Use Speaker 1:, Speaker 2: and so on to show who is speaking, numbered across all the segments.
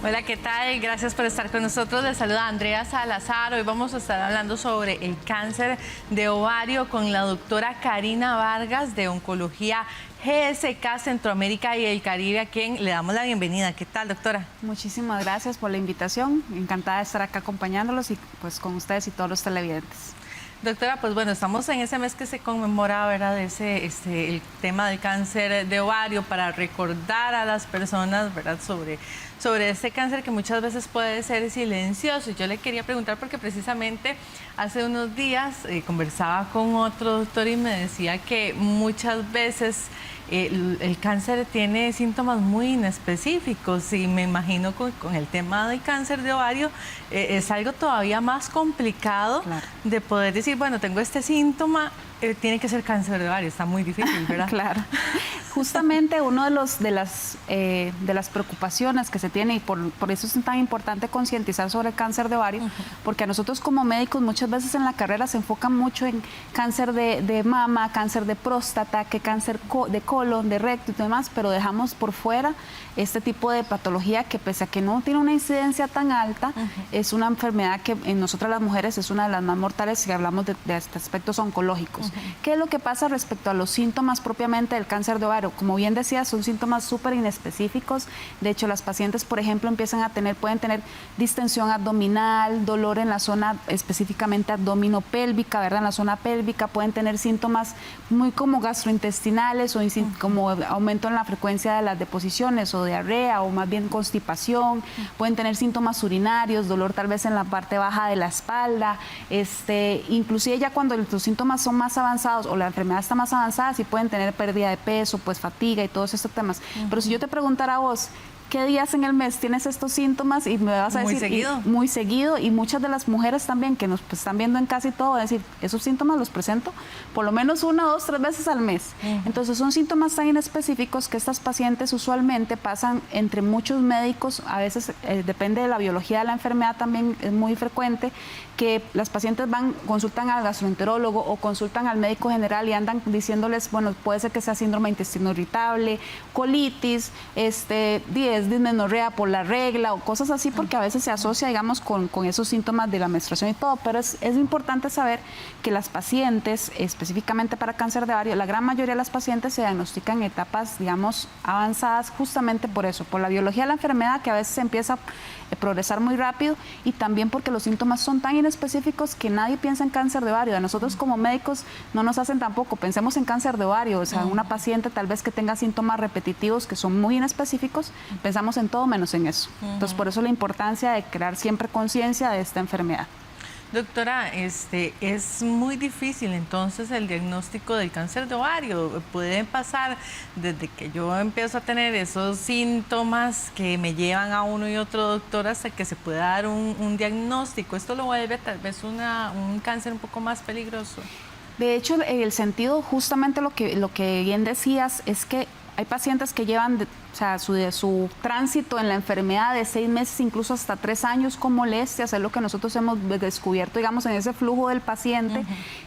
Speaker 1: Hola, ¿qué tal? Gracias por estar con nosotros. Les saluda Andrea Salazar. Hoy vamos a estar hablando sobre el cáncer de ovario con la doctora Karina Vargas de Oncología GSK Centroamérica y el Caribe, a quien le damos la bienvenida. ¿Qué tal, doctora?
Speaker 2: Muchísimas gracias por la invitación. Encantada de estar acá acompañándolos y pues con ustedes y todos los televidentes.
Speaker 1: Doctora, pues bueno, estamos en ese mes que se conmemora, ¿verdad?, el tema del cáncer de ovario, para recordar a las personas, ¿verdad?, sobre este cáncer que muchas veces puede ser silencioso. Y yo le quería preguntar porque precisamente hace unos días conversaba con otro doctor y me decía que muchas veces el cáncer tiene síntomas muy inespecíficos, y me imagino con el tema del cáncer de ovario es algo todavía más complicado. Claro. De poder decir, bueno, tengo este síntoma, tiene que ser cáncer de ovario. Está muy difícil, ¿verdad?
Speaker 2: Claro. Justamente uno de las preocupaciones que se tiene, y por eso es tan importante concientizar sobre el cáncer de ovario, porque a nosotros como médicos muchas veces en la carrera se enfocan mucho en cáncer de mama, cáncer de próstata, que cáncer de colon, de recto y demás, pero dejamos por fuera este tipo de patología que, pese a que no tiene una incidencia tan alta, es una enfermedad que en nosotras las mujeres es una de las más mortales si hablamos de aspectos oncológicos. ¿Qué es lo que pasa respecto a los síntomas propiamente del cáncer de ovario? Como bien decía, son síntomas súper inespecíficos. De hecho, las pacientes, por ejemplo, pueden tener distensión abdominal, dolor en la zona específicamente abdominopélvica, ¿verdad? En la zona pélvica. Pueden tener síntomas muy como gastrointestinales o como aumento en la frecuencia de las deposiciones o diarrea o más bien constipación. Pueden tener síntomas urinarios, dolor tal vez en la parte baja de la espalda. Inclusive ya cuando los síntomas son más avanzados o la enfermedad está más avanzada, sí pueden tener pérdida de peso, pues fatiga y todos estos temas. Pero si yo te preguntara a vos, ¿qué días en el mes tienes estos síntomas? Y me vas a decir... Muy seguido. Y muchas de las mujeres también que nos están viendo en casa y todo, van a decir, esos síntomas los presento por lo menos 1, 2, 3 veces al mes. Entonces son síntomas tan inespecíficos que estas pacientes usualmente pasan entre muchos médicos. A veces depende de la biología de la enfermedad, también es muy frecuente que las pacientes consultan al gastroenterólogo o consultan al médico general y andan diciéndoles, bueno, puede ser que sea síndrome de intestino irritable, colitis, dismenorrea por la regla o cosas así, porque a veces se asocia, digamos, con esos síntomas de la menstruación y todo. Pero es importante saber que las pacientes, específicamente para cáncer de ovario, la gran mayoría de las pacientes se diagnostican en etapas, digamos, avanzadas, justamente por eso, por la biología de la enfermedad, que a veces se empieza a progresar muy rápido, y también porque los síntomas son tan inespecíficos que nadie piensa en cáncer de ovario. A nosotros como médicos no nos hacen tampoco, pensemos en cáncer de ovario. O sea, una paciente tal vez que tenga síntomas repetitivos que son muy inespecíficos, pensamos en todo menos en eso. Entonces, por eso la importancia de crear siempre conciencia de esta enfermedad.
Speaker 1: Doctora, es muy difícil entonces el diagnóstico del cáncer de ovario. Puede pasar desde que yo empiezo a tener esos síntomas que me llevan a uno y otro doctor hasta que se pueda dar un diagnóstico. ¿Esto lo vuelve tal vez un cáncer un poco más peligroso?
Speaker 2: De hecho, en el sentido, justamente lo que bien decías, es que hay pacientes que llevan su tránsito en la enfermedad de 6 meses, incluso hasta 3 años con molestias. Es lo que nosotros hemos descubierto, digamos, en ese flujo del paciente,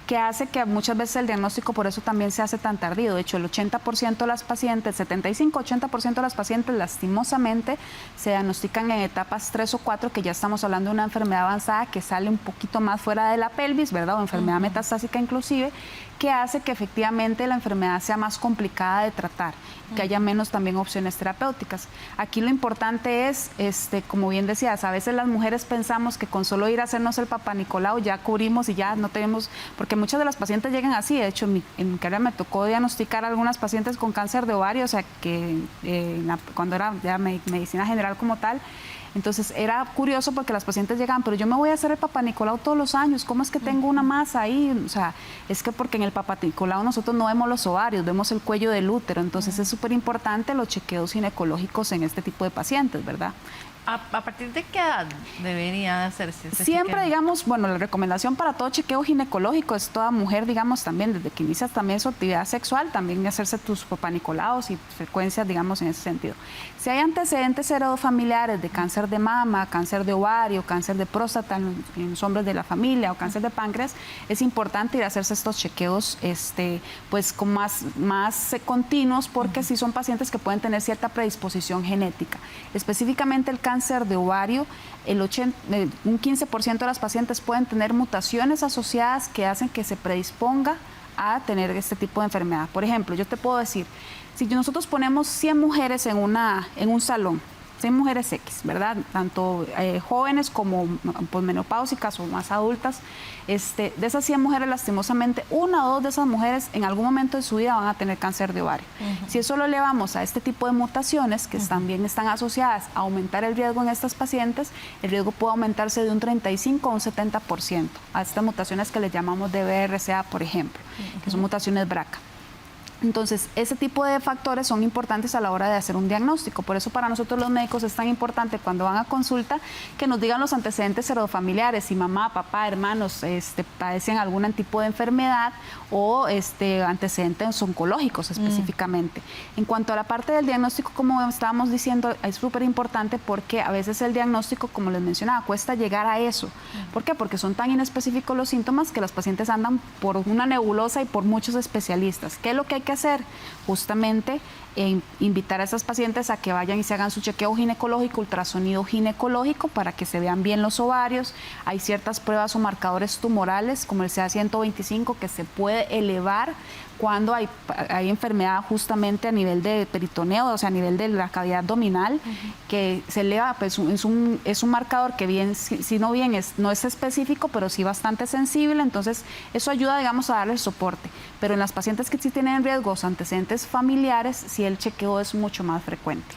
Speaker 2: que hace que muchas veces el diagnóstico por eso también se hace tan tardío. De hecho, el 80% de las pacientes, 75-80% de las pacientes, lastimosamente, se diagnostican en etapas 3 o 4, que ya estamos hablando de una enfermedad avanzada que sale un poquito más fuera de la pelvis, ¿verdad? O enfermedad metastásica inclusive, que hace que efectivamente la enfermedad sea más complicada de tratar, que haya menos también opciones terapéuticas. Aquí lo importante es, como bien decías, a veces las mujeres pensamos que con solo ir a hacernos el Papá Nicolau ya cubrimos y ya no tenemos, porque muchas de las pacientes llegan así. De hecho, en mi carrera me tocó diagnosticar a algunas pacientes con cáncer de ovario, o sea, que cuando era ya medicina general como tal. Entonces era curioso porque las pacientes llegaban, pero yo me voy a hacer el Papá Nicolau todos los años, ¿cómo es que tengo una masa ahí? O sea, es que porque en el Papá Nicolau nosotros no vemos los ovarios, vemos el cuello del útero. Entonces es súper importante los chequeos ginecológicos en este tipo de pacientes, ¿verdad?
Speaker 1: ¿A partir de qué edad debería hacerse ese
Speaker 2: Siempre,
Speaker 1: chequeo?
Speaker 2: digamos, bueno, la recomendación para todo chequeo ginecológico es toda mujer, digamos, también desde que inicias también su actividad sexual, también hacerse tus papanicolaos y frecuencias, digamos, en ese sentido. Si hay antecedentes heredofamiliares de cáncer de mama, cáncer de ovario, cáncer de próstata en los hombres de la familia o cáncer de páncreas, es importante ir a hacerse estos chequeos, pues, con más continuos, porque sí son pacientes que pueden tener cierta predisposición genética. Específicamente el cáncer cáncer de ovario, un 15% de las pacientes pueden tener mutaciones asociadas que hacen que se predisponga a tener este tipo de enfermedad. Por ejemplo, yo te puedo decir, si nosotros ponemos 100 mujeres en un salón, 100 mujeres X, ¿verdad? Tanto jóvenes como posmenopáusicas o más adultas. De esas 100 mujeres, lastimosamente, una o dos de esas mujeres en algún momento de su vida van a tener cáncer de ovario. Si eso lo elevamos a este tipo de mutaciones, que también están asociadas a aumentar el riesgo en estas pacientes, el riesgo puede aumentarse de un 35 a un 70% a estas mutaciones que les llamamos de BRCA, por ejemplo, que son mutaciones BRCA. Entonces, ese tipo de factores son importantes a la hora de hacer un diagnóstico. Por eso para nosotros los médicos es tan importante cuando van a consulta que nos digan los antecedentes heredofamiliares, si mamá, papá, hermanos padecen algún tipo de enfermedad o antecedentes oncológicos específicamente. En cuanto a la parte del diagnóstico, como estábamos diciendo, es súper importante porque a veces el diagnóstico, como les mencionaba, cuesta llegar a eso. ¿Por qué? Porque son tan inespecíficos los síntomas que las pacientes andan por una nebulosa y por muchos especialistas. ¿Qué es lo que hay que hacer? Justamente invitar a esas pacientes a que vayan y se hagan su chequeo ginecológico, ultrasonido ginecológico, para que se vean bien los ovarios. Hay ciertas pruebas o marcadores tumorales, como el CA125, que se puede elevar cuando hay enfermedad justamente a nivel de peritoneo, o sea, a nivel de la cavidad abdominal, que se eleva, pues es un marcador que bien, si no bien no es específico, pero sí bastante sensible, entonces eso ayuda, digamos, a darle soporte. Pero en las pacientes que sí tienen riesgos antecedentes familiares, sí el chequeo es mucho más frecuente.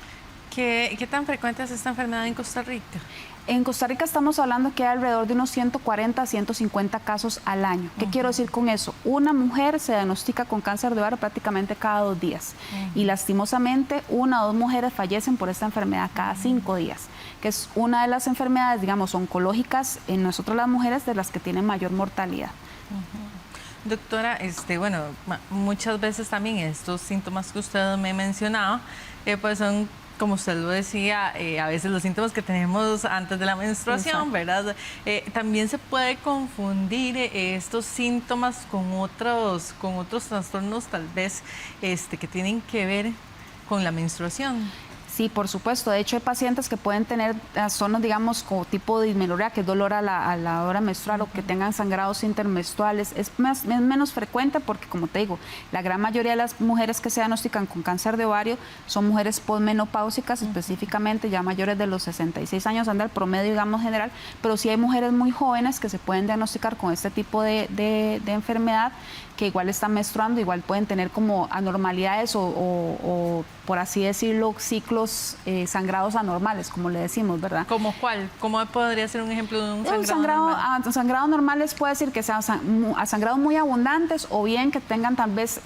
Speaker 1: ¿Qué tan frecuente es esta enfermedad en Costa Rica?
Speaker 2: En Costa Rica estamos hablando que hay alrededor de unos 140 a 150 casos al año. ¿Qué quiero decir con eso? Una mujer se diagnostica con cáncer de ovario prácticamente cada 2 días. Y lastimosamente, 1 o 2 mujeres fallecen por esta enfermedad cada 5 días, que es una de las enfermedades, digamos, oncológicas en nosotros las mujeres de las que tienen mayor mortalidad.
Speaker 1: Doctora, bueno, muchas veces también estos síntomas que usted me mencionaba, pues son, como usted lo decía, a veces los síntomas que tenemos antes de la menstruación, ¿verdad? También se puede confundir estos síntomas con otros trastornos tal vez que tienen que ver con la menstruación.
Speaker 2: Sí, por supuesto. De hecho, hay pacientes que pueden tener trastornos, digamos, como tipo de dismenorrea, que es dolor a la hora menstrual, o que tengan sangrados intermenstruales. Es menos frecuente porque, como te digo, la gran mayoría de las mujeres que se diagnostican con cáncer de ovario son mujeres posmenopáusicas, específicamente ya mayores de los 66 años, anda el promedio, digamos, general, pero sí hay mujeres muy jóvenes que se pueden diagnosticar con este tipo de enfermedad, que igual están menstruando, igual pueden tener como anormalidades o por así decirlo, ciclos sangrados anormales, como le decimos, ¿verdad?
Speaker 1: ¿Cómo cuál? ¿Cómo podría ser un ejemplo de un sangrado normal?
Speaker 2: Sangrados normales puede decir que sean sangrados muy abundantes, o bien que tengan tal vez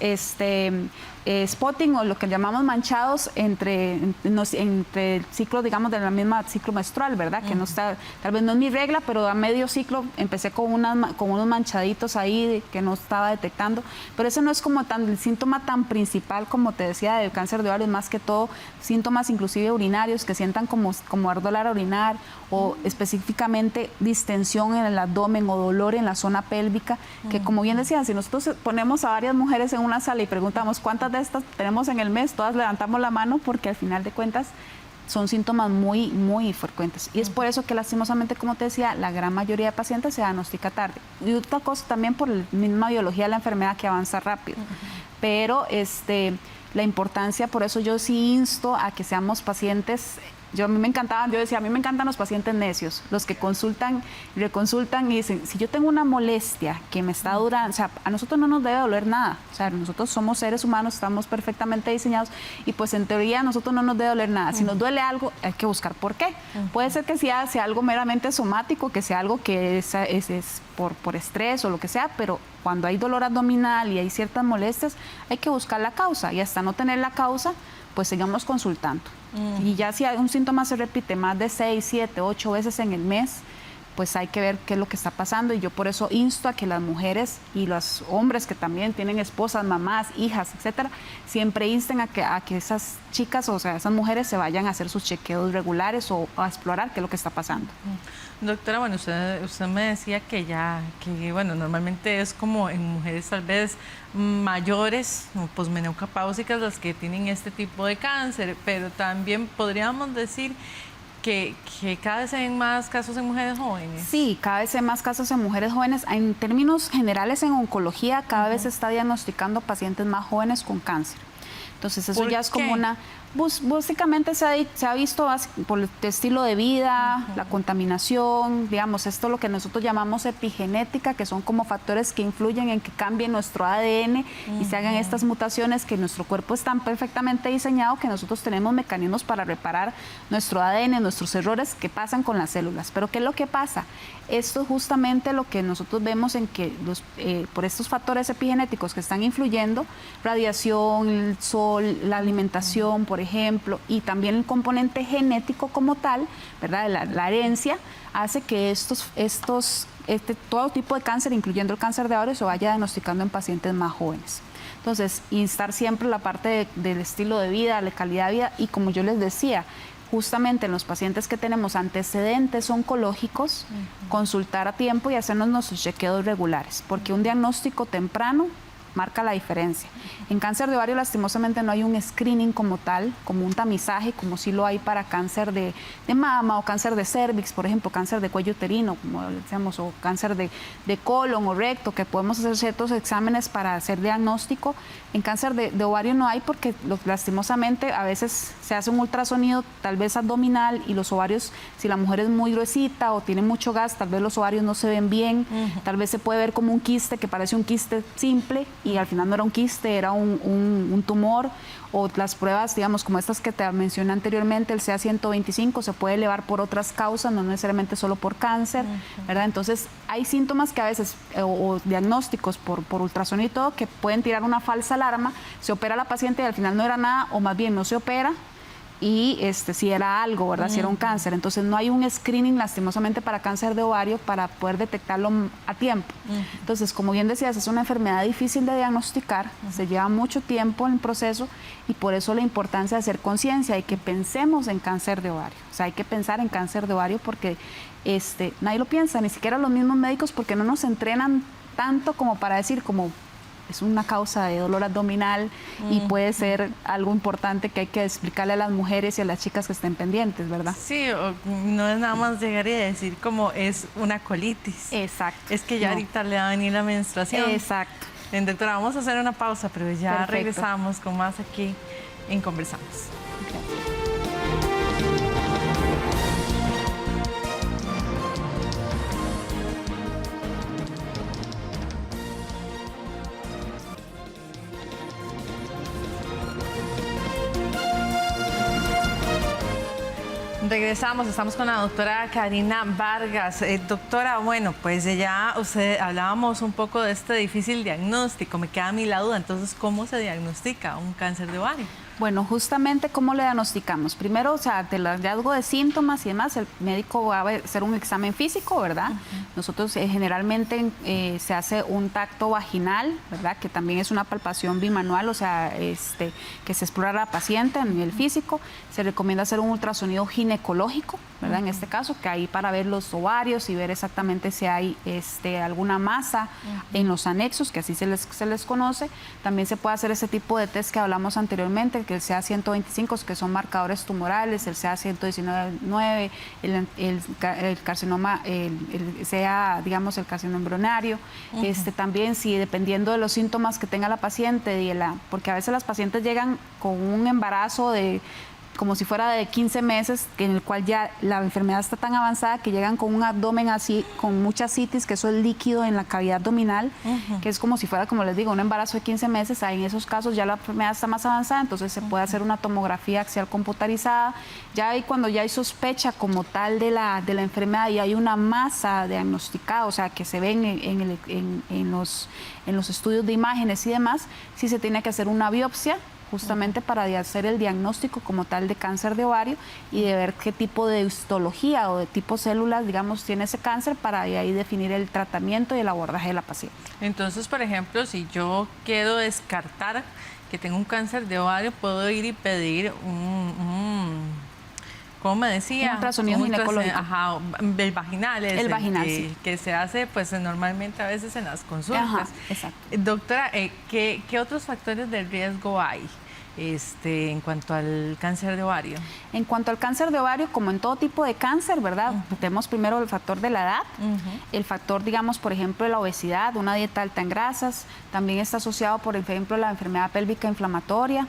Speaker 2: spotting, o lo que llamamos manchados entre el ciclo, digamos, de la misma ciclo menstrual, ¿verdad? Que no está, tal vez no es mi regla, pero a medio ciclo empecé con unos manchaditos ahí que no estaba detectando, pero ese no es como el síntoma tan principal, como te decía, del cáncer de ovario, más que todo síntomas inclusive urinarios, que sientan como ardor al orinar, o específicamente distensión en el abdomen o dolor en la zona pélvica, que como bien decían, si nosotros ponemos a varias mujeres en una sala y preguntamos cuántas de estas tenemos en el mes, todas levantamos la mano, porque al final de cuentas son síntomas muy, muy frecuentes. Y es por eso que lastimosamente, como te decía, la gran mayoría de pacientes se diagnostica tarde. Y otra cosa también por la misma biología de la enfermedad, que avanza rápido. Pero la importancia, por eso yo sí insto a que seamos pacientes. A mí me encantan los pacientes necios, los que consultan, reconsultan y dicen, si yo tengo una molestia que me está durando, o sea, a nosotros no nos debe doler nada, o sea, nosotros somos seres humanos, estamos perfectamente diseñados, y pues en teoría a nosotros no nos debe doler nada. Si nos duele algo, hay que buscar por qué. Puede ser que sea algo meramente somático, que sea algo que es por estrés o lo que sea, pero cuando hay dolor abdominal y hay ciertas molestias, hay que buscar la causa, y hasta no tener la causa, pues sigamos consultando. Y ya si un síntoma se repite más de 6, 7, 8 veces en el mes, pues hay que ver qué es lo que está pasando. Y yo por eso insto a que las mujeres y los hombres que también tienen esposas, mamás, hijas, etcétera, siempre insten a que esas chicas, o sea, esas mujeres se vayan a hacer sus chequeos regulares o a explorar qué es lo que está pasando.
Speaker 1: Doctora, bueno, usted me decía que bueno, normalmente es como en mujeres tal vez mayores, posmenopáusicas, las que tienen este tipo de cáncer, pero también podríamos decir que cada vez se ven más casos en mujeres jóvenes.
Speaker 2: Sí, cada vez hay más casos en mujeres jóvenes. En términos generales, en oncología, cada vez se está diagnosticando pacientes más jóvenes con cáncer. Entonces, eso ya es como una... Básicamente se ha visto por el estilo de vida, la contaminación, digamos, esto es lo que nosotros llamamos epigenética, que son como factores que influyen en que cambie nuestro ADN y se hagan estas mutaciones, que nuestro cuerpo es tan perfectamente diseñado que nosotros tenemos mecanismos para reparar nuestro ADN, nuestros errores que pasan con las células. Pero ¿qué es lo que pasa? Esto es justamente lo que nosotros vemos en que por estos factores epigenéticos que están influyendo, radiación, el sol, la alimentación, por ejemplo, y también el componente genético como tal, ¿verdad? La herencia, hace que todo tipo de cáncer, incluyendo el cáncer de ovario, se vaya diagnosticando en pacientes más jóvenes. Entonces, instar siempre la parte del estilo de vida, la calidad de vida, y como yo les decía, justamente en los pacientes que tenemos antecedentes oncológicos, consultar a tiempo y hacernos nuestros chequeos regulares, porque un diagnóstico temprano marca la diferencia. En cáncer de ovario, lastimosamente, no hay un screening como tal, como un tamizaje, como sí lo hay para cáncer de mama o cáncer de cervix, por ejemplo, cáncer de cuello uterino, como decíamos, o cáncer de colon o recto, que podemos hacer ciertos exámenes para hacer diagnóstico. En cáncer de ovario no hay, porque lastimosamente a veces se hace un ultrasonido, tal vez abdominal, y los ovarios, si la mujer es muy gruesita o tiene mucho gas, tal vez los ovarios no se ven bien, tal vez se puede ver como un quiste, que parece un quiste simple, y al final no era un quiste, era un tumor. O las pruebas, digamos, como estas que te mencioné anteriormente, el CA-125 se puede elevar por otras causas, no necesariamente solo por cáncer, ¿verdad? Entonces, hay síntomas que a veces, o diagnósticos por ultrasonido y todo, que pueden tirar una falsa alarma, se opera la paciente y al final no era nada, o más bien no se opera, y si era algo, ¿verdad? Si era un cáncer. Entonces no hay un screening, lastimosamente, para cáncer de ovario para poder detectarlo a tiempo. Entonces, como bien decías, es una enfermedad difícil de diagnosticar, se lleva mucho tiempo en el proceso, y por eso la importancia de hacer conciencia y que pensemos en cáncer de ovario. O sea, hay que pensar en cáncer de ovario porque nadie lo piensa, ni siquiera los mismos médicos, porque no nos entrenan tanto como para decir como es una causa de dolor abdominal y puede ser algo importante que hay que explicarle a las mujeres y a las chicas que estén pendientes, ¿verdad?
Speaker 1: Sí, no es nada más llegar y decir como es una colitis.
Speaker 2: Exacto.
Speaker 1: Es que ya ahorita le va a venir la menstruación.
Speaker 2: Exacto.
Speaker 1: Bien, doctora, vamos a hacer una pausa, pero ya
Speaker 2: Perfecto.
Speaker 1: regresamos con más aquí en Conversamos.
Speaker 2: Okay.
Speaker 1: Regresamos, estamos con la doctora Karina Vargas. Doctora, bueno, pues ya hablábamos un poco de este difícil diagnóstico, me queda a mí la duda, entonces, ¿cómo se diagnostica un cáncer de ovario?
Speaker 2: Bueno, justamente, ¿cómo le diagnosticamos? Primero, o sea, del hallazgo de síntomas y demás, el médico va a hacer un examen físico, ¿verdad? Nosotros generalmente se hace un tacto vaginal, ¿verdad? Que también es una palpación bimanual, o sea, que se explora a la paciente a nivel físico. Se recomienda hacer un ultrasonido ginecológico, ¿verdad? En este caso, que ahí para ver los ovarios y ver exactamente si hay alguna masa en los anexos, que así se les conoce. También se puede hacer ese tipo de test que hablamos anteriormente, que el CA-125, que son marcadores tumorales, el CA-119, el carcinoma, el carcinoma embrionario. También, si dependiendo de los síntomas que tenga la paciente, porque a veces las pacientes llegan con un embarazo como si fuera de 15 meses, en el cual ya la enfermedad está tan avanzada que llegan con un abdomen así, con mucha citis, que eso es líquido en la cavidad abdominal, que es como si fuera, como les digo, un embarazo de 15 meses. Ahí en esos casos ya la enfermedad está más avanzada, entonces se puede hacer una tomografía axial computarizada. Ya ahí, cuando ya hay sospecha como tal de la enfermedad y hay una masa diagnosticada, o sea, que se ven en los estudios de imágenes y demás, sí se tiene que hacer una biopsia, justamente para hacer el diagnóstico como tal de cáncer de ovario y de ver qué tipo de histología o de tipo células, digamos, tiene ese cáncer, para ahí definir el tratamiento y el abordaje de la paciente.
Speaker 1: Entonces, por ejemplo, si yo quiero descartar que tengo un cáncer de ovario, puedo ir y pedir ¿cómo me decía?
Speaker 2: Un ultrasonido ginecológico.
Speaker 1: Ajá, el vaginal.
Speaker 2: El vaginal, sí.
Speaker 1: Que se hace pues normalmente a veces en las consultas.
Speaker 2: Ajá, exacto.
Speaker 1: Doctora, ¿qué otros factores de riesgo hay en cuanto al cáncer de ovario?
Speaker 2: En cuanto al cáncer de ovario, como en todo tipo de cáncer, ¿verdad? Tenemos primero el factor de la edad, el factor, digamos, por ejemplo, de la obesidad, una dieta alta en grasas, también está asociado, por ejemplo, la enfermedad pélvica inflamatoria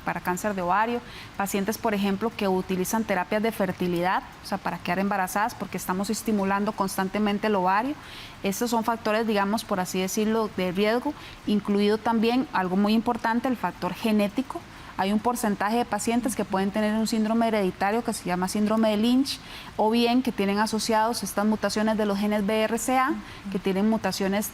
Speaker 2: para cáncer de ovario, pacientes, por ejemplo, que utilizan terapias de fertilidad, o sea, para quedar embarazadas, porque estamos estimulando constantemente el ovario. Estos son factores, digamos, por así decirlo, de riesgo, incluido también algo muy importante, el factor genético. Hay un porcentaje de pacientes que pueden tener un síndrome hereditario que se llama síndrome de Lynch, o bien que tienen asociados estas mutaciones de los genes BRCA, que tienen mutaciones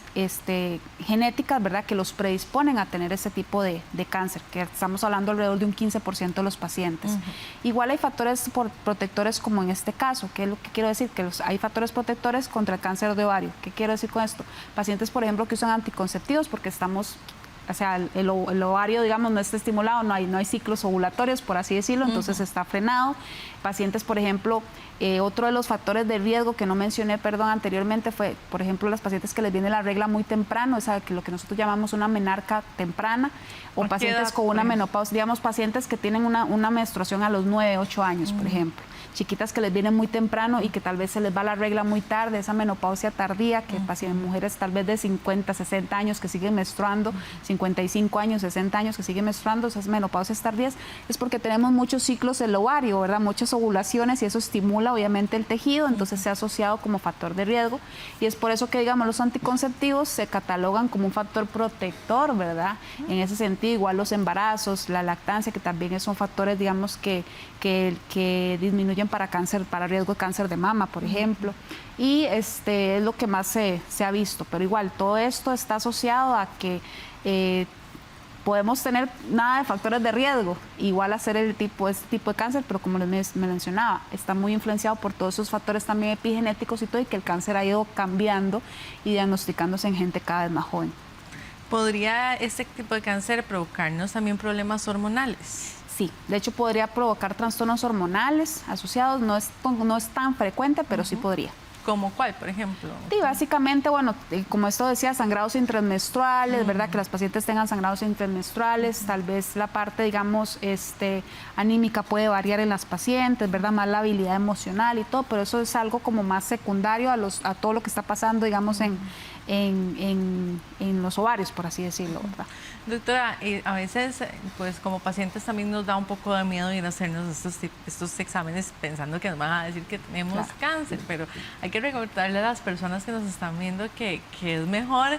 Speaker 2: genéticas, ¿verdad?, que los predisponen a tener ese tipo de cáncer, que estamos hablando alrededor de un 15% de los pacientes. Igual hay factores protectores como en este caso. ¿Qué es lo que quiero decir? Que hay factores protectores contra el cáncer de ovario. ¿Qué quiero decir con esto? Pacientes, por ejemplo, que usan anticonceptivos porque o sea, el ovario, digamos, no está estimulado, no hay ciclos ovulatorios, por así decirlo, entonces está frenado. Pacientes, por ejemplo, otro de los factores de riesgo que no mencioné, anteriormente fue, por ejemplo, las pacientes que les viene la regla muy temprano, lo que nosotros llamamos una menarca temprana, o pacientes con una menopausia, digamos, pacientes que tienen una menstruación a los 9, 8 años, por ejemplo. Chiquitas que les vienen muy temprano y que tal vez se les va la regla muy tarde, esa menopausia tardía, que mujeres tal vez de 50, 60 años que siguen menstruando, 55 años, 60 años que siguen menstruando, esas menopausias tardías, es porque tenemos muchos ciclos del ovario, ¿verdad? Muchas ovulaciones, y eso estimula obviamente el tejido, entonces se ha asociado como factor de riesgo, y es por eso que, digamos, los anticonceptivos se catalogan como un factor protector, ¿verdad? En ese sentido, igual los embarazos, la lactancia, que también son factores, digamos, que disminuyen para riesgo de cáncer de mama, por ejemplo, y es lo que más se ha visto, pero igual todo esto está asociado a que podemos tener nada de factores de riesgo, igual hacer este tipo de cáncer, pero como les mencionaba, está muy influenciado por todos esos factores también epigenéticos y todo, y que el cáncer ha ido cambiando y diagnosticándose en gente cada vez más joven.
Speaker 1: ¿Podría este tipo de cáncer provocarnos también problemas hormonales?
Speaker 2: Sí, de hecho podría provocar trastornos hormonales asociados, no es tan frecuente, pero sí podría.
Speaker 1: ¿Como cuál, por ejemplo?
Speaker 2: Sí, básicamente, bueno, como esto decía, sangrados intramenstruales, ¿verdad? Que las pacientes tengan sangrados intramenstruales, tal vez la parte, digamos, anímica puede variar en las pacientes, ¿verdad? Más la habilidad emocional y todo, pero eso es algo como más secundario a todo lo que está pasando, digamos, en los ovarios, por así decirlo, ¿verdad?
Speaker 1: Doctora, a veces, pues como pacientes también nos da un poco de miedo ir a hacernos estos exámenes pensando que nos van a decir que tenemos cáncer, pero hay que recordarle a las personas que nos están viendo que es mejor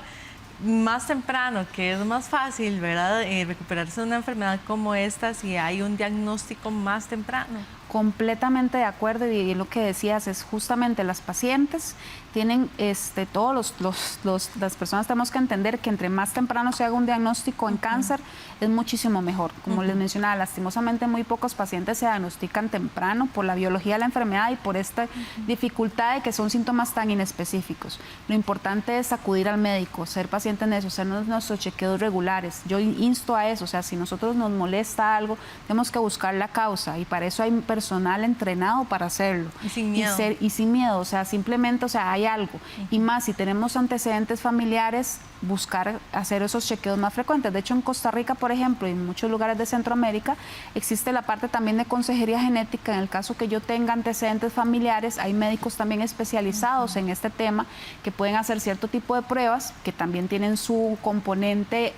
Speaker 1: más temprano, que es más fácil, ¿verdad? Recuperarse de una enfermedad como esta si hay un diagnóstico más temprano. Completamente de acuerdo, y lo que decías es justamente las pacientes tienen las personas tenemos que entender que entre más temprano se haga un diagnóstico en cáncer es muchísimo mejor. Como les mencionaba, lastimosamente muy pocos pacientes se diagnostican temprano por la biología de la enfermedad y por esta dificultad de que son síntomas tan inespecíficos. Lo importante es acudir al médico, ser paciente en eso, hacernos nuestros chequeos regulares. Yo insto a eso, o sea, si nosotros nos molesta algo, tenemos que buscar la causa, y para eso hay personal entrenado para hacerlo. Y sin miedo. Y sin miedo, o sea, simplemente, o sea, hay algo. Y más, si tenemos antecedentes familiares, buscar hacer esos chequeos más frecuentes. De hecho, en Costa Rica, por ejemplo, y en muchos lugares de Centroamérica, existe la parte también de consejería genética. En el caso que yo tenga antecedentes familiares, hay médicos también especializados en este tema que pueden hacer cierto tipo de pruebas que también tienen su componente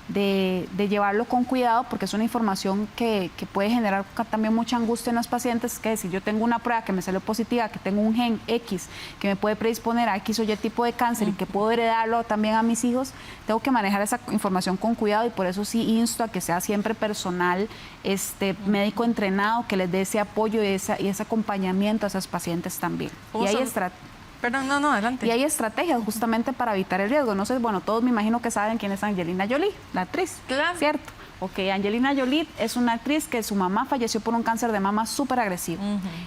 Speaker 1: de llevarlo con cuidado, porque es una información que puede generar también mucha angustia en los pacientes, que si yo tengo una prueba que me salió positiva, que tengo un gen X que me puede predisponer a X o Y tipo de cáncer y que puedo heredarlo también a mis hijos, tengo que manejar esa información con cuidado, y por eso sí insto a que sea siempre personal médico entrenado que les dé ese apoyo y ese acompañamiento a esos pacientes también. Y hay Perdón, no, adelante.
Speaker 2: Y hay estrategias justamente para evitar el riesgo. No sé, bueno, todos me imagino que saben quién es Angelina Jolie, la actriz. Claro. ¿Cierto? Ok, Angelina Jolie es una actriz que su mamá falleció por un cáncer de mama súper agresivo.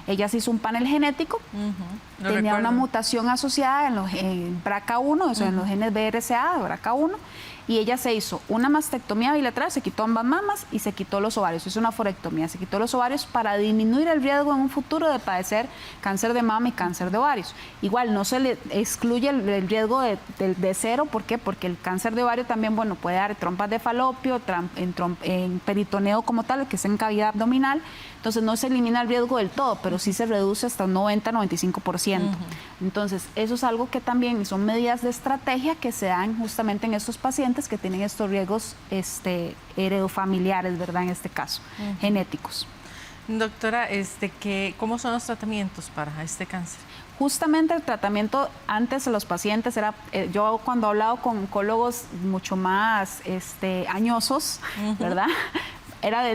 Speaker 2: Ella se hizo un panel genético, tenía una mutación asociada en BRCA1, o sea, en los genes BRCA, BRCA1, y ella se hizo una mastectomía bilateral, se quitó ambas mamas y se quitó los ovarios, hizo una forectomía, se quitó los ovarios para disminuir el riesgo en un futuro de padecer cáncer de mama y cáncer de ovarios. Igual, igual no se le excluye el riesgo de cero. ¿Por qué? Porque el cáncer de ovario también, bueno, puede dar trompas de falopio, en peritoneo como tal, que es en cavidad abdominal. Entonces no se elimina el riesgo del todo, pero sí se reduce hasta un 90-95%. Entonces eso es algo que también son medidas de estrategia que se dan justamente en estos pacientes que tienen estos riesgos heredofamiliares, ¿verdad? En este caso, genéticicos.
Speaker 1: Doctora, ¿cómo son los tratamientos para este cáncer?
Speaker 2: Justamente el tratamiento antes de los pacientes era, yo cuando he hablado con oncólogos mucho más añosos, ¿verdad?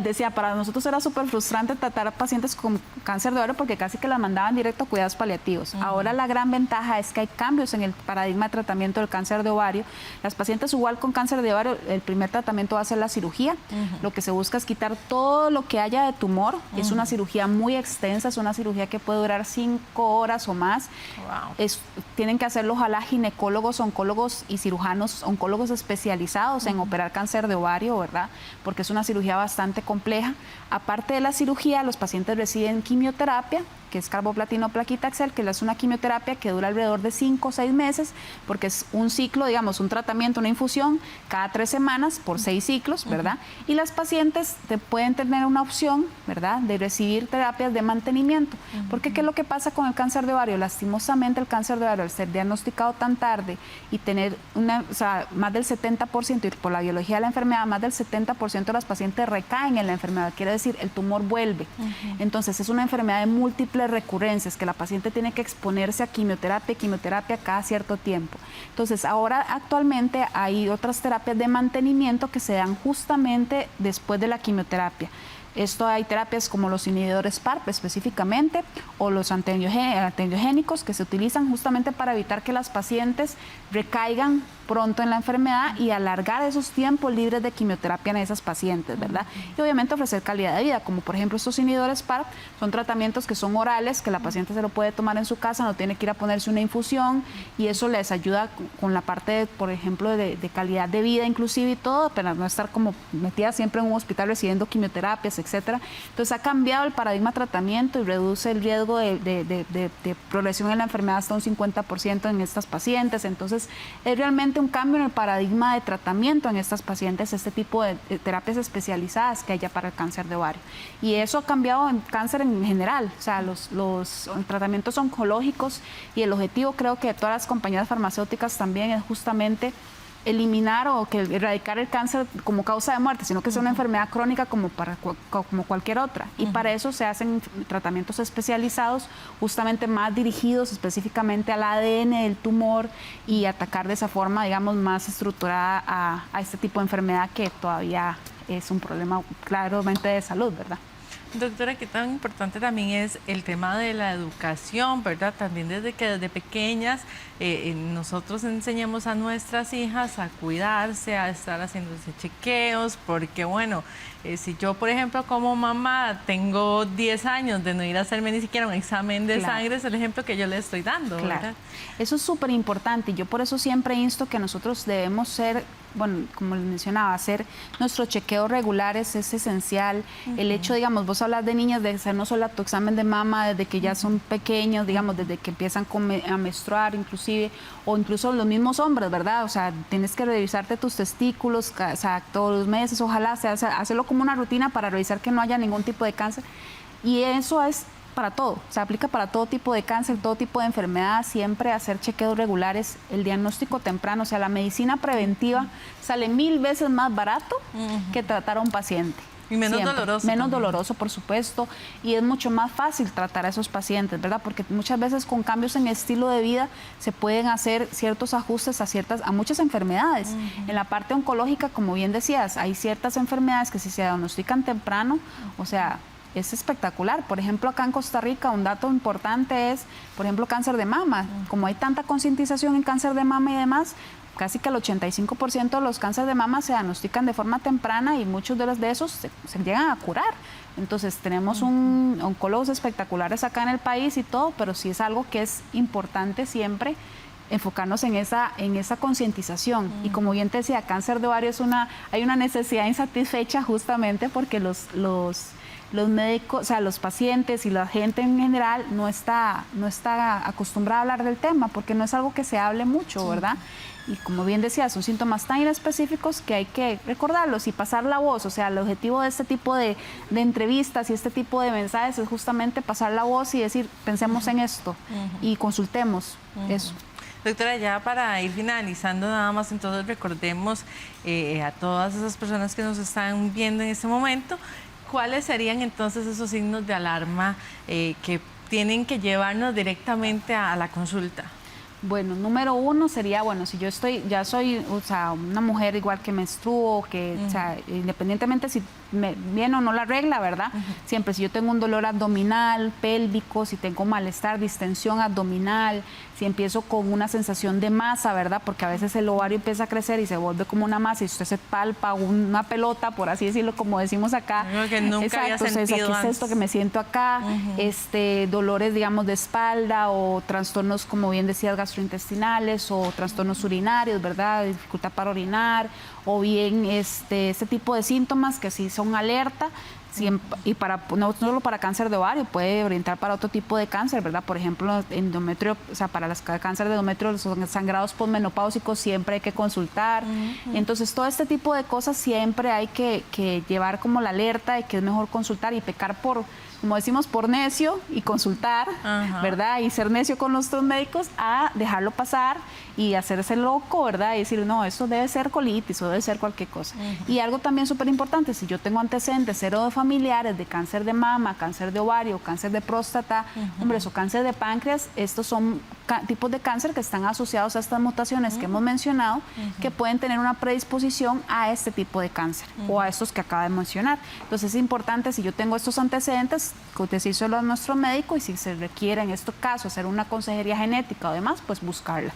Speaker 2: Decía, para nosotros era súper frustrante tratar a pacientes con cáncer de ovario porque casi que las mandaban directo a cuidados paliativos. Ahora la gran ventaja es que hay cambios en el paradigma de tratamiento del cáncer de ovario. Las pacientes igual con cáncer de ovario, el primer tratamiento va a ser la cirugía. Lo que se busca es quitar todo lo que haya de tumor. Es una cirugía muy extensa, es una cirugía que puede durar 5 horas o más.
Speaker 1: Wow.
Speaker 2: Tienen que hacerlo ojalá ginecólogos, oncólogos y cirujanos, oncólogos especializados en operar cáncer de ovario, ¿verdad? Porque es una cirugía bastante compleja. Aparte de la cirugía, los pacientes reciben quimioterapia, que es carboplatino plaquitaxel, que es una quimioterapia que dura alrededor de 5 o 6 meses, porque es un ciclo, digamos, un tratamiento, una infusión, cada 3 semanas por 6 ciclos, ¿verdad? Y las pacientes pueden tener una opción, ¿verdad?, de recibir terapias de mantenimiento. Porque ¿qué es lo que pasa con el cáncer de ovario? Lastimosamente el cáncer de ovario, al ser diagnosticado tan tarde y tener más del 70%, y por la biología de la enfermedad, más del 70% de las pacientes recaen en la enfermedad, quiere decir, el tumor vuelve. Entonces es una enfermedad de múltiples recurrencias, que la paciente tiene que exponerse a quimioterapia cada cierto tiempo. Entonces, ahora actualmente hay otras terapias de mantenimiento que se dan justamente después de la quimioterapia. Esto hay terapias como los inhibidores PARP específicamente o los antiangiogénicos que se utilizan justamente para evitar que las pacientes recaigan pronto en la enfermedad y alargar esos tiempos libres de quimioterapia en esas pacientes, ¿verdad? Y obviamente ofrecer calidad de vida, como por ejemplo estos inhibidores PARP, son tratamientos que son orales, que la paciente se lo puede tomar en su casa, no tiene que ir a ponerse una infusión y eso les ayuda con la parte, por ejemplo, de calidad de vida inclusive y todo, pero no estar como metida siempre en un hospital recibiendo quimioterapias, etcétera. Entonces ha cambiado el paradigma de tratamiento y reduce el riesgo de progresión en la enfermedad hasta un 50% en estas pacientes. Entonces es realmente un cambio en el paradigma de tratamiento en estas pacientes, este tipo de terapias especializadas que haya para el cáncer de ovario. Y eso ha cambiado en cáncer en general, o sea, los tratamientos oncológicos, y el objetivo creo que de todas las compañías farmacéuticas también es justamente eliminar o erradicar el cáncer como causa de muerte, sino que sea una enfermedad crónica como cualquier otra. Y para eso se hacen tratamientos especializados, justamente más dirigidos específicamente al ADN del tumor y atacar de esa forma, digamos, más estructurada a este tipo de enfermedad que todavía es un problema claramente de salud, ¿verdad?
Speaker 1: Doctora, qué tan importante también es el tema de la educación, ¿verdad? También desde pequeñas nosotros enseñamos a nuestras hijas a cuidarse, a estar haciéndose chequeos, porque bueno, si yo, por ejemplo, como mamá tengo 10 años de no ir a hacerme ni siquiera un examen de sangre, es el ejemplo que yo le estoy dando, ¿verdad?
Speaker 2: Eso es súper importante y yo por eso siempre insto que nosotros debemos ser, bueno, como les mencionaba, hacer nuestros chequeos regulares es esencial. El hecho, digamos, vos hablas de niñas, de hacer no solo tu examen de mama desde que ya son pequeños, digamos, desde que empiezan a menstruar inclusive, o incluso los mismos hombres, ¿verdad? O sea, tienes que revisarte tus testículos, o sea, todos los meses, ojalá hacerlo como una rutina para revisar que no haya ningún tipo de cáncer. Y eso es para todo, se aplica para todo tipo de cáncer, todo tipo de enfermedad, siempre hacer chequeos regulares, el diagnóstico temprano, o sea, la medicina preventiva sale 1000 veces más barato que tratar a un paciente.
Speaker 1: Y menos doloroso.
Speaker 2: Menos doloroso, por supuesto, y es mucho más fácil tratar a esos pacientes, ¿verdad? Porque muchas veces con cambios en estilo de vida se pueden hacer ciertos ajustes a muchas enfermedades. En la parte oncológica, como bien decías, hay ciertas enfermedades que si se diagnostican temprano, o sea, es espectacular. Por ejemplo, acá en Costa Rica un dato importante es, por ejemplo, cáncer de mama. Como hay tanta concientización en cáncer de mama y demás, casi que el 85% de los cánceres de mama se diagnostican de forma temprana y muchos de esos se llegan a curar. Entonces tenemos oncólogos espectaculares acá en el país y todo, pero sí es algo que es importante siempre enfocarnos en esa concientización. Y como bien te decía, cáncer de ovario hay una necesidad insatisfecha justamente porque los médicos, o sea, los pacientes y la gente en general no está acostumbrada a hablar del tema porque no es algo que se hable mucho, ¿verdad? Y como bien decía, son síntomas tan inespecíficos que hay que recordarlos y pasar la voz. O sea, el objetivo de este tipo de entrevistas y este tipo de mensajes es justamente pasar la voz y decir, pensemos en esto y consultemos eso.
Speaker 1: Doctora, ya para ir finalizando nada más, entonces recordemos a todas esas personas que nos están viendo en este momento, ¿cuáles serían entonces esos signos de alarma que tienen que llevarnos directamente a la consulta?
Speaker 2: Bueno, número uno sería, bueno, si yo ya soy, o sea, una mujer igual que menstruo, que, o sea, independientemente si me viene o no la regla, ¿verdad? Siempre, si yo tengo un dolor abdominal, pélvico, si tengo malestar, distensión abdominal, si empiezo con una sensación de masa, ¿verdad? Porque a veces el ovario empieza a crecer y se vuelve como una masa y usted se palpa una pelota, por así decirlo, como decimos acá.
Speaker 1: Algo que nunca había sentido
Speaker 2: ¿qué es esto que me siento acá? Dolores, digamos, de espalda o trastornos, como bien decías, gastrointestinales o trastornos urinarios, ¿verdad? Dificultad para orinar o bien este tipo de síntomas que sí son alerta. Y no solo para cáncer de ovario, puede orientar para otro tipo de cáncer, ¿verdad? Por ejemplo, endometrio, o sea, para el cáncer de endometrio, los sangrados posmenopáusicos siempre hay que consultar. Entonces, todo este tipo de cosas siempre hay que llevar como la alerta de que es mejor consultar y pecar por, como decimos, por necio y consultar, ¿verdad? Y ser necio con nuestros médicos a dejarlo pasar y hacerse loco, ¿verdad? Y decir, no, esto debe ser colitis o debe ser cualquier cosa. Y algo también súper importante, si yo tengo antecedentes cero de familiares de cáncer de mama, cáncer de ovario, cáncer de próstata, hombres, o cáncer de páncreas, estos son tipos de cáncer que están asociados a estas mutaciones que hemos mencionado, que pueden tener una predisposición a este tipo de cáncer o a estos que acabo de mencionar. Entonces es importante, si yo tengo estos antecedentes, decírselo a nuestro médico y si se requiere en este caso hacer una consejería genética o demás, pues buscarla.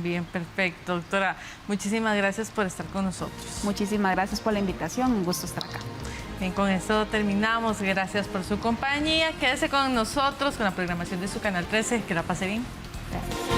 Speaker 1: Bien, perfecto, doctora. Muchísimas gracias por estar con nosotros.
Speaker 2: Muchísimas gracias por la invitación, un gusto estar acá.
Speaker 1: Bien, con esto terminamos. Gracias por su compañía. Quédese con nosotros, con la programación de su Canal 13. Que la pase bien.
Speaker 2: Gracias.